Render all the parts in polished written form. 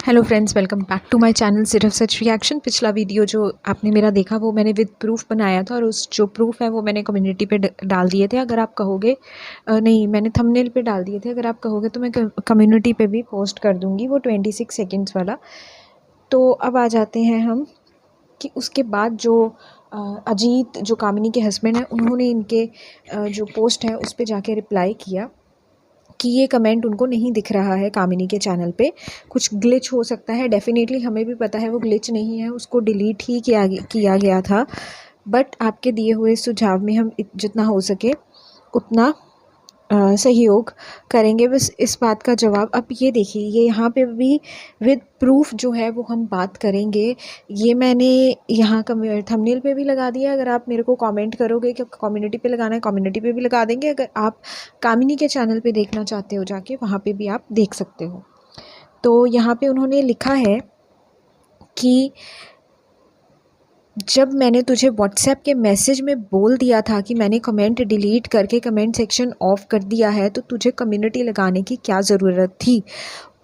Hello friends, welcome back to my channel सिर्फ सच reaction. पिछला वीडियो जो आपने मेरा देखा वो मैंने विद प्रूफ बनाया था और उस जो प्रूफ है वो मैंने कम्युनिटी पे डाल दिए थे। अगर आप कहोगे नहीं, मैंने थंबनेल पे डाल दिए थे। अगर आप कहोगे तो मैं कम्युनिटी पे भी पोस्ट कर दूँगी वो 26 सेकेंड्स वाला। तो अब आ जाते हैं हम कि उसके बाद जो अजीत जो कामिनी के हस्बैंड हैं उन्होंने इनके जो पोस्ट है उस पर जाके रिप्लाई किया कि ये कमेंट उनको नहीं दिख रहा है कामिनी के चैनल पे, कुछ ग्लिच हो सकता है। डेफिनेटली हमें भी पता है वो ग्लिच नहीं है, उसको डिलीट ही किया गया था। बट आपके दिए हुए सुझाव में हम जितना हो सके उतना सहयोग करेंगे। बस इस बात का जवाब अब ये देखिए, ये यहाँ पे भी विद प्रूफ जो है वो हम बात करेंगे। ये मैंने यहाँ थंबनेल पे भी लगा दिया। अगर आप मेरे को कमेंट करोगे कि कम्युनिटी पे लगाना है, कम्युनिटी पे भी लगा देंगे। अगर आप कामिनी के चैनल पे देखना चाहते हो जाके वहाँ पे भी आप देख सकते हो। तो यहाँ पे उन्होंने लिखा है कि जब मैंने तुझे व्हाट्सएप के मैसेज में बोल दिया था कि मैंने कमेंट डिलीट करके कमेंट सेक्शन ऑफ कर दिया है, तो तुझे कम्युनिटी लगाने की क्या ज़रूरत थी।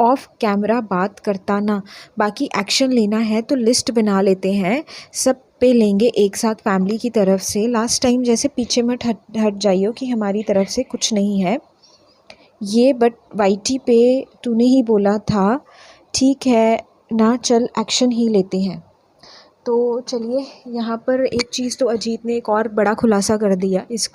ऑफ कैमरा बात करता ना, बाकी एक्शन लेना है तो लिस्ट बना लेते हैं, सब पे लेंगे एक साथ फैमिली की तरफ से। लास्ट टाइम जैसे पीछे मत हट जाइयो कि हमारी तरफ से कुछ नहीं है ये, बट वाईटी पे तूने ही बोला था, ठीक है ना, चल एक्शन ही लेते हैं। तो चलिए, यहाँ पर एक चीज़ तो अजीत ने एक और बड़ा खुलासा कर दिया इस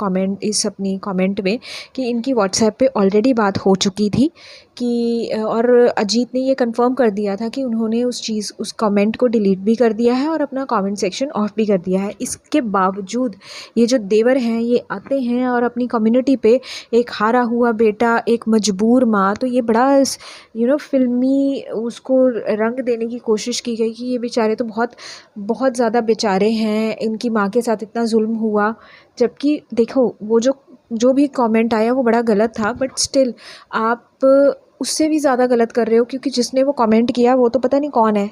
अपनी कमेंट में कि इनकी व्हाट्सएप पे ऑलरेडी बात हो चुकी थी कि और अजीत ने ये कंफर्म कर दिया था कि उन्होंने उस कमेंट को डिलीट भी कर दिया है और अपना कमेंट सेक्शन ऑफ भी कर दिया है। इसके बावजूद ये जो देवर हैं ये आते हैं और अपनी कम्युनिटी पे एक हारा हुआ बेटा, एक मजबूर माँ, तो ये बड़ा फिल्मी उसको रंग देने की कोशिश की गई कि ये बेचारे तो बहुत ज़्यादा बेचारे हैं, इनकी माँ के साथ इतना जुल्म हुआ। जबकि देखो, वो जो भी कमेंट आया वो बड़ा गलत था, बट स्टिल आप उससे भी ज़्यादा गलत कर रहे हो, क्योंकि जिसने वो कमेंट किया वो तो पता नहीं कौन है,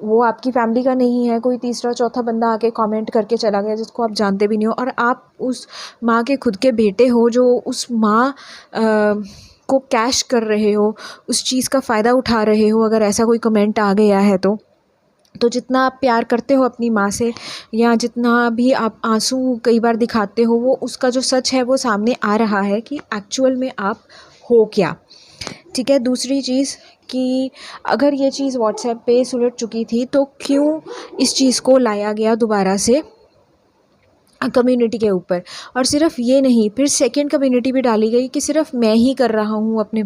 वो आपकी फैमिली का नहीं है, कोई तीसरा चौथा बंदा आके कमेंट करके चला गया जिसको आप जानते भी नहीं हो। और आप उस माँ के खुद के बेटे हो जो उस माँ को कैश कर रहे हो, उस चीज़ का फ़ायदा उठा रहे हो। अगर ऐसा कोई कमेंट आ गया है तो जितना आप प्यार करते हो अपनी माँ से, या जितना भी आप आंसू कई बार दिखाते हो, वो उसका जो सच है वो सामने आ रहा है कि एक्चुअल में आप हो क्या। ठीक है। दूसरी चीज़ कि अगर ये चीज़ व्हाट्सएप पे सुलझ चुकी थी तो क्यों इस चीज़ को लाया गया दोबारा से कम्युनिटी के ऊपर। और सिर्फ ये नहीं, फिर सेकंड कम्युनिटी भी डाली गई कि सिर्फ मैं ही कर रहा हूँ अपने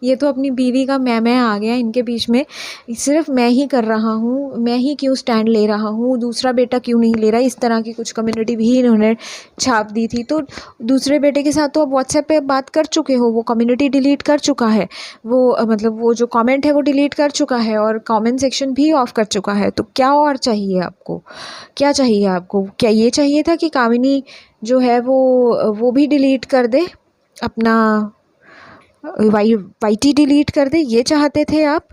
ये तो अपनी बीवी का मैं आ गया इनके बीच में। सिर्फ मैं ही कर रहा हूँ, मैं ही क्यों स्टैंड ले रहा हूँ, दूसरा बेटा क्यों नहीं ले रहा। इस तरह की कुछ कम्युनिटी भी इन्होंने छाप दी थी। तो दूसरे बेटे के साथ तो अब व्हाट्सएप पे बात कर चुके हो, वो कम्युनिटी डिलीट कर चुका है, वो मतलब वो जो कॉमेंट है वो डिलीट कर चुका है और कॉमेंट सेक्शन भी ऑफ कर चुका है। तो क्या और चाहिए आपको, क्या चाहिए आपको? क्या ये चाहिए था कि कामिनी जो है वो भी डिलीट कर दे, अपना वाईटी डिलीट कर दे? ये चाहते थे आप?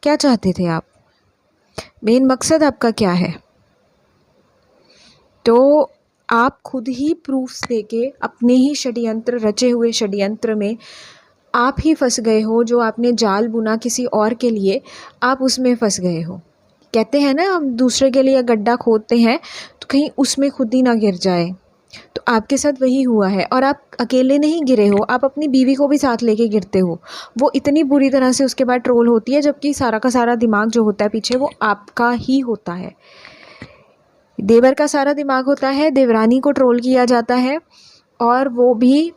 क्या चाहते थे आप? मेन मकसद आपका क्या है? तो आप खुद ही प्रूफ्स देके अपने ही षड्यंत्र, रचे हुए षड्यंत्र में आप ही फंस गए हो। जो आपने जाल बुना किसी और के लिए, आप उसमें फंस गए हो। कहते हैं ना, हम दूसरे के लिए गड्ढा खोदते हैं तो कहीं उसमें खुद ही ना गिर जाए। तो आपके साथ वही हुआ है। और आप अकेले नहीं गिरे हो, आप अपनी बीवी को भी साथ लेके गिरते हो। वो इतनी बुरी तरह से उसके बाद ट्रोल होती है, जबकि सारा का सारा दिमाग जो होता है पीछे वो आपका ही होता है। देवर का सारा दिमाग होता है, देवरानी को ट्रोल किया जाता है। और वो भी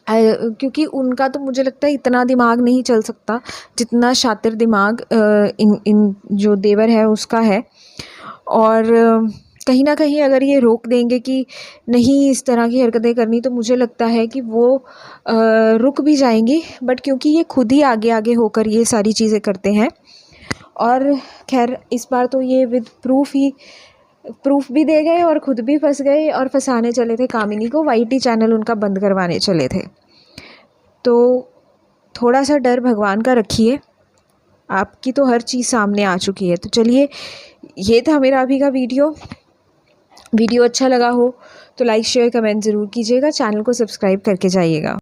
क्योंकि उनका तो मुझे लगता है इतना दिमाग नहीं चल सकता जितना शातिर दिमाग इन जो देवर है उसका है। और कहीं ना कहीं अगर ये रोक देंगे कि नहीं इस तरह की हरकतें करनी, तो मुझे लगता है कि वो रुक भी जाएंगी। बट क्योंकि ये खुद ही आगे आगे होकर ये सारी चीज़ें करते हैं, और खैर इस बार तो ये विद प्रूफ भी दे गए और ख़ुद भी फंस गए और फंसाने चले थे कामिनी को, वाईटी चैनल उनका बंद करवाने चले थे। तो थोड़ा सा डर भगवान का रखिए, आपकी तो हर चीज़ सामने आ चुकी है। तो चलिए, ये था मेरा अभी का वीडियो अच्छा लगा हो तो लाइक शेयर कमेंट ज़रूर कीजिएगा, चैनल को सब्सक्राइब करके जाइएगा।